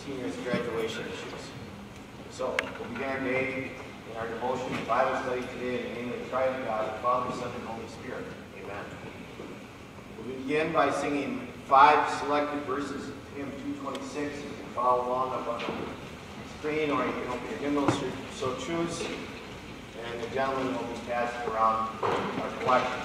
seniors' graduation issues. So, we'll begin our day in our devotion and Bible study today in the name of the Triune God, the Father, Son, and Holy Spirit. Amen. We'll begin by singing 5 selected verses of hymn 226. You can follow along up on the screen, or you can open your hymnals if you so choose. And the gentleman will be passed around our collection.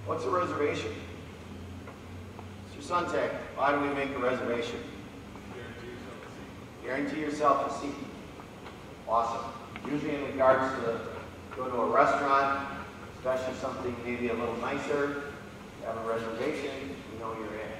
What's a reservation? Mr. Suntag, why do we make a reservation? Guarantee yourself a seat. Awesome. Usually in regards to go to a restaurant, especially something maybe a little nicer, you have a reservation, you know you're in.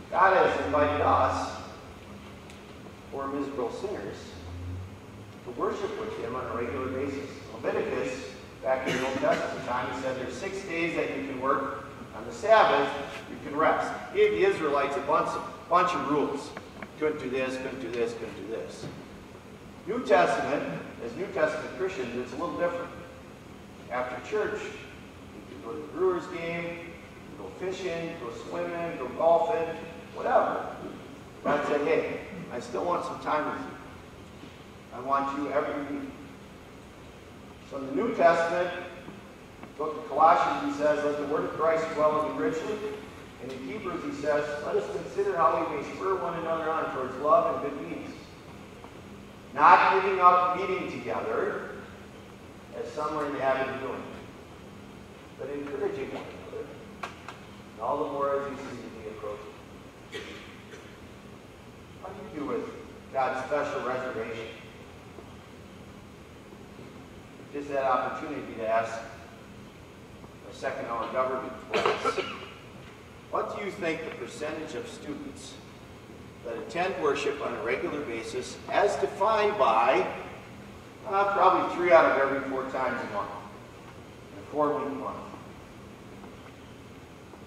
God has invited us, poor miserable sinners, to worship with Him on a regular basis. Leviticus, back in the Old Testament time, he said there's 6 days that you can work. On the Sabbath, you can rest. He gave the Israelites a bunch of rules. Couldn't do this, couldn't do this, couldn't do this. New Testament, as New Testament Christians, it's a little different. After church, you can go to the Brewers game, go fishing, go swimming, go golfing, whatever. God said, hey, I still want some time with you. I want you every week. So in the New Testament, book of Colossians, he says, let the word of Christ dwell in you richly. And in Hebrews, he says, let us consider how we may spur one another on towards love and good deeds. Not giving up meeting together, as some are in the habit of doing, but encouraging one another, and all the more as you see the day approaching. How do you do with God's special reservation? Just that opportunity to ask a second-hour government class. What do you think the percentage of students that attend worship on a regular basis, as defined by Probably 3 out of every 4 times a month. A 4-week month.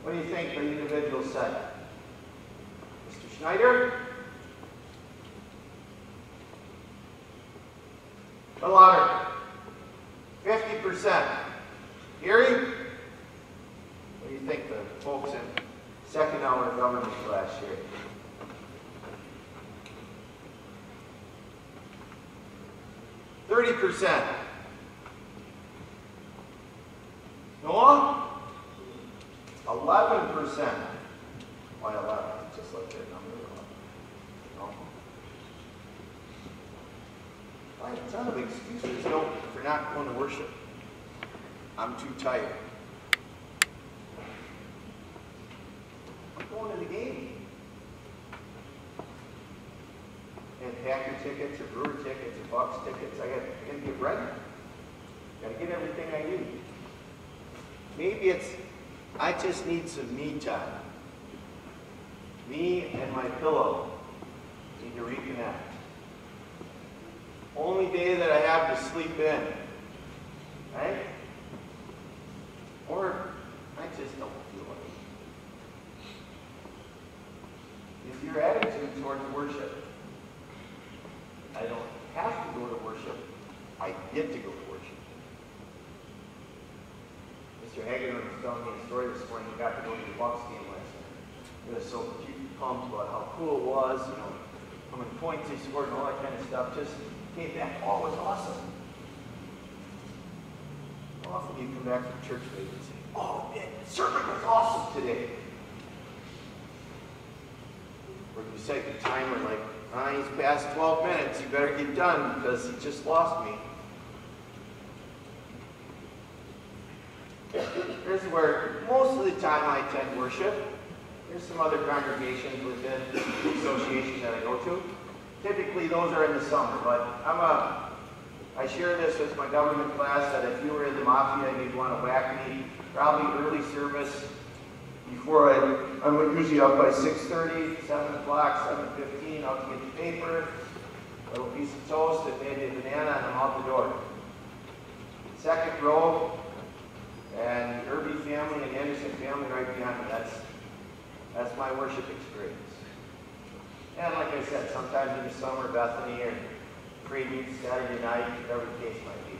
What do you think the individual said? Mr. Schneider? A louder. 50%. Gary? What do you think the folks in second hour government class here? %. Noah? 11%. Why 11? Just let that number go. No. Find a ton of excuses for not going to worship. I'm too tired. I'm going to the game. And Packer tickets or Brewer tickets or Bucks tickets. I got to get ready. Got to get everything I need. Maybe it's I just need some me time. Me and my pillow need to reconnect. Only day that I have to sleep in. Right? Or I just don't feel it. Is your attitude towards worship? I don't have to go to worship. I get to go to worship. Mr. Hagen was telling me a story this morning. He got to go to the Bucks game last night. He was so pumped about how cool it was, how many points he scored and all that kind of stuff. Just came back. Oh, it was awesome. How often do you come back from church meeting and say, oh, man, the sermon was awesome today? Or do you set your timer like, he's past 12 minutes, you better get done because he just lost me. Here's where most of the time I attend worship. There's some other congregations within the association that I go to. Typically those are in the summer, but I share this with my government class that if you were in the mafia and you'd want to whack me, probably early service before I'm usually up by 6:30, 7 o'clock, 7:15, out to get the paper, a little piece of toast, and maybe a banana, and I'm out the door. Second row, and the Irby family and Anderson family right behind me. That's my worship experience. And like I said, sometimes in the summer, Bethany or pre-meet Saturday night, whatever the case might be.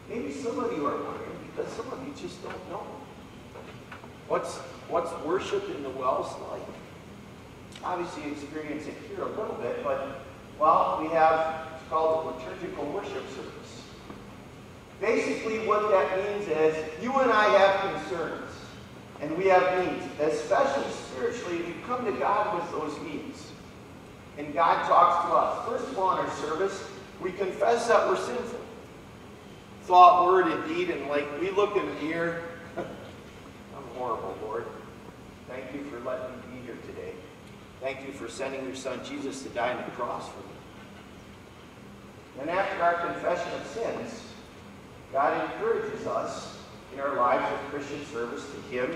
Maybe some of you are wondering, because some of you just don't know. What's worship in the Wells like? Obviously you experience it here a little bit, but, well, we have, it's called a liturgical worship service. Basically what that means is you and I have concerns and we have needs, especially spiritually. We come to God with those needs and God talks to us. First of all, in our service, we confess that we're sinful. Thought, word, and deed, and like we look in the mirror, I'm horrible, Lord. Thank you for letting me be here today. Thank you for sending your son Jesus to die on the cross for me. And after our confession of sins, God encourages us in our lives of Christian service to Him,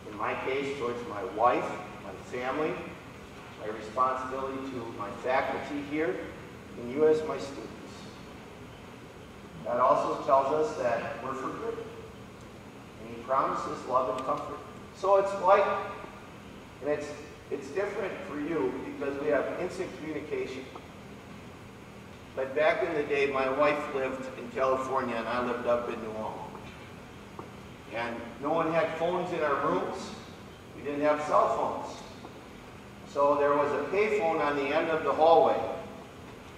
in my case, towards my wife, my family, my responsibility to my faculty here, and you as my students. God also tells us that we're forgiven, and He promises love and comfort. So it's like, and it's different for you because we have instant communication. But back in the day, my wife lived in California and I lived up in New Orleans. And no one had phones in our rooms. We didn't have cell phones. So there was a payphone on the end of the hallway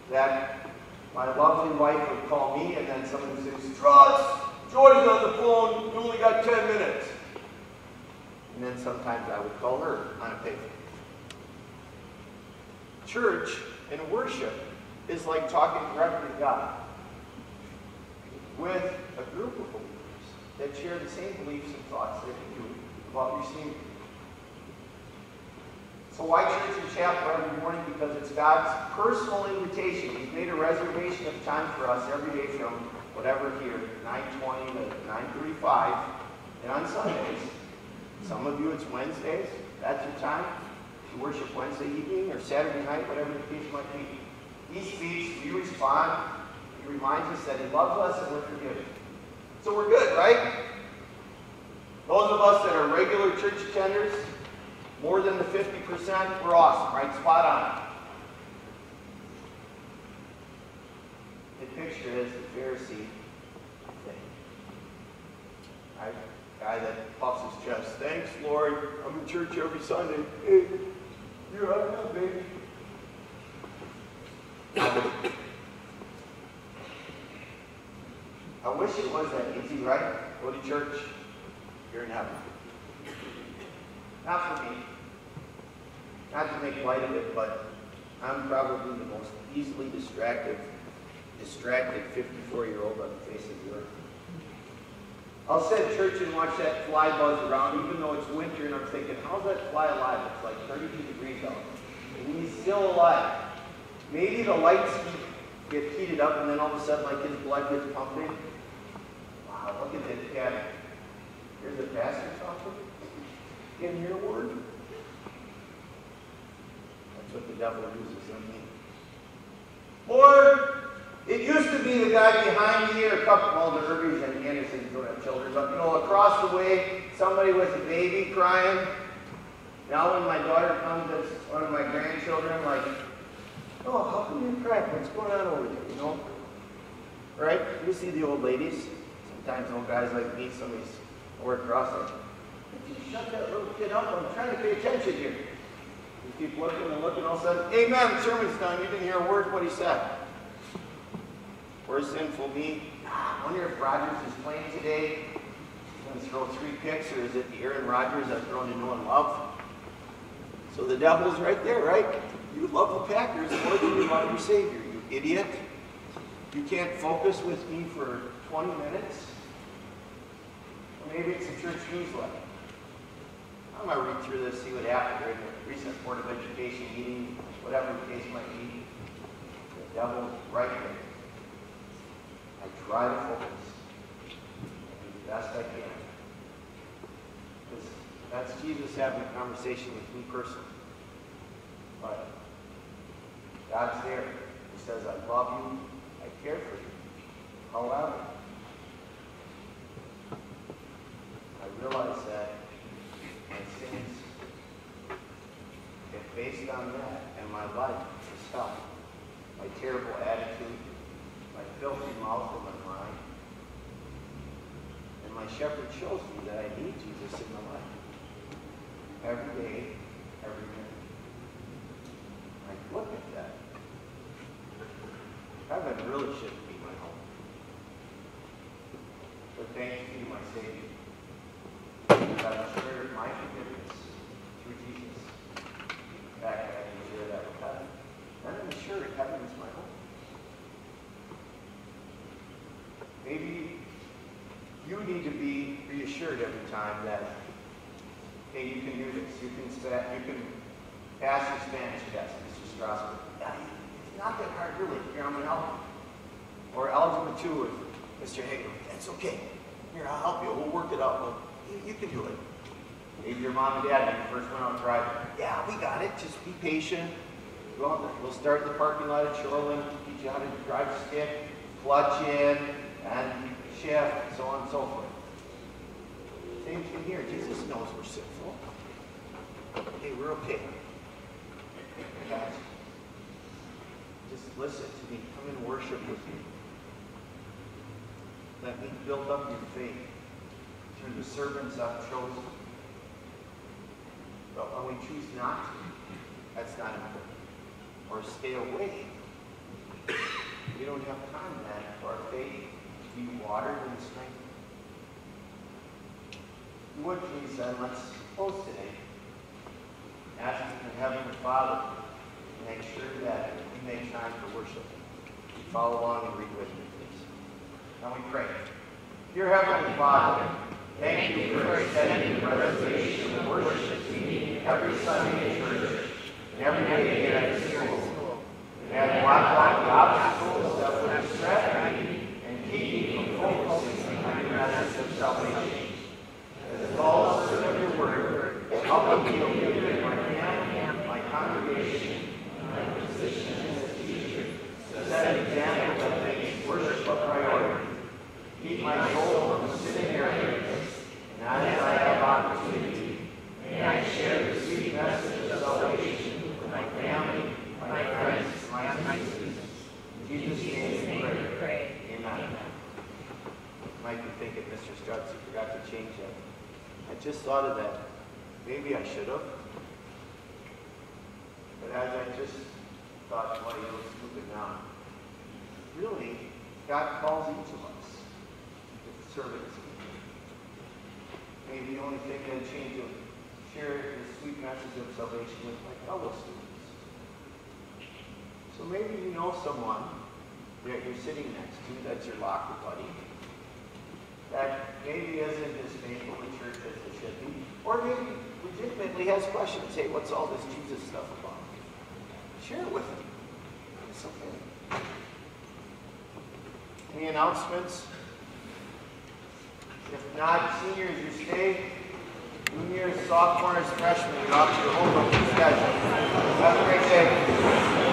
that my lovely wife would call me, and then someone would say, Strauss, Joy's on the phone, you only got 10 minutes. And then sometimes I would call her on a payphone. Church and worship is like talking directly to God with a group of believers that share the same beliefs and thoughts that you do about receiving. So why church and chapel every morning? Because it's God's personal invitation. He's made a reservation of time for us every day from whatever here, 9:20 to 9:35, and on Sundays. Some of you it's Wednesdays. That's your time to worship Wednesday evening or Saturday night, whatever the case might be. He speaks respond. He reminds us that he loves us and we're forgiven. So we're good, right? Those of us that are regular church attenders, more than the 50%, we're awesome, right? Spot on. The picture is the Pharisee thing. Right? Guy that puffs his chest. Thanks, Lord. I'm in church every Sunday. Hey, you're out now, baby. I wish it was that easy, right? Go to church, you're in heaven. Not for me. Not to make light of it, but I'm probably the most easily distracted 54-year-old on the face of the earth. I'll sit at church and watch that fly buzz around, even though it's winter, and I'm thinking, how's that fly alive? It's like 32 degrees out. And he's still alive. Maybe the lights get heated up, and then all of a sudden, like, his blood gets pumping. Wow, look at that cat. Here's the pastor talking. In your word. That's what the devil uses on me. Lord, it used to be the guy behind me, or a couple, well, the Irbies and Andersons don't have children, but across the way, somebody with a baby crying. Now when my daughter comes as one of my grandchildren, like, oh, how come you cry? What's going on over there, Right? You see the old ladies. Sometimes old guys like me, somebody's over across like, if you shut that little kid up, I'm trying to pay attention here. You keep looking and looking, all of a sudden, amen, sermon's done. You didn't hear a word of what he said. We're sinful me. I wonder if Rodgers is playing today. He's going to throw 3 picks, or is it the Aaron Rodgers I've grown to know and love? So the devil's right there, right? You love the Packers more than you love your Savior, you idiot. You can't focus with me for 20 minutes. Or maybe it's a church newsletter. I'm going to read through this, see what happened during the recent Board of Education meeting, whatever the case might be. The devil's right there. I try to focus. I do the best I can. Because that's Jesus having a conversation with me personally. But God's there. He says, I love you. I care for you. However, I realize that my sins, if based on that, and my life is hell, my terrible attitude, my filthy mouth and my mind, and my shepherd shows me that I need Jesus in my life. Every day, every minute. I look at that. Heaven really shouldn't be my home. But thanks be to my Savior. That I'm sure of my forgiveness through Jesus. In fact, I can share that with heaven. And I'm sure heaven is my home. Maybe you need to be reassured every time that, hey, you can do this. You can pass your Spanish test, Mr. Strasberg. Yeah, it's not that hard, really. Here, I'm going to help you. Or Algebra 2 with Mr. Hager. That's okay. Here, I'll help you. We'll work it out. Well, you can do it. Maybe your mom and dad, when you first went out driving. Yeah, we got it. Just be patient. We'll start in the parking lot at Shoreland, teach you how to drive stick, clutch in, and shift, and so on and so forth. Same thing here. Jesus knows we're sinful. Hey, we're okay. Guys, just listen to me. Come and worship with me. Let me build up your faith through the servants I've chosen. But when we choose not to, that's not important. Or stay away. We don't have time then for our faith to be watered and strengthened. If you would please then, let's close today. Asking the Heavenly Father to make sure that we make time for worship. Follow along and read with me, please. Now we pray. Dear Heavenly Father, thank you for extending the reservation of worship to me every Sunday in church and every day here at the school. And block out the obstacles that would distract me and keep me from focusing on your message of salvation. As Paul stood of your word, help me to obey my family, my congregation, my position as a teacher, to set an example In Jesus' name we pray. Amen. You might be thinking, Mr. Strutz, you forgot to change it. I just thought of that. Maybe I should have. But as I just thought, well, you look stupid now. Really, God calls each of us as servants. Maybe the only thing that changed to share the sweet message of salvation with my fellow students. So maybe you know someone that you're sitting next to, that's your locker buddy, that maybe isn't as faithful in church as they should be, or maybe legitimately has questions. Hey, what's all this Jesus stuff about? Share it with them. It's okay. Any announcements? If not, seniors, you stay. Juniors, sophomores, freshmen, you're off to your homework schedule. Have a great day.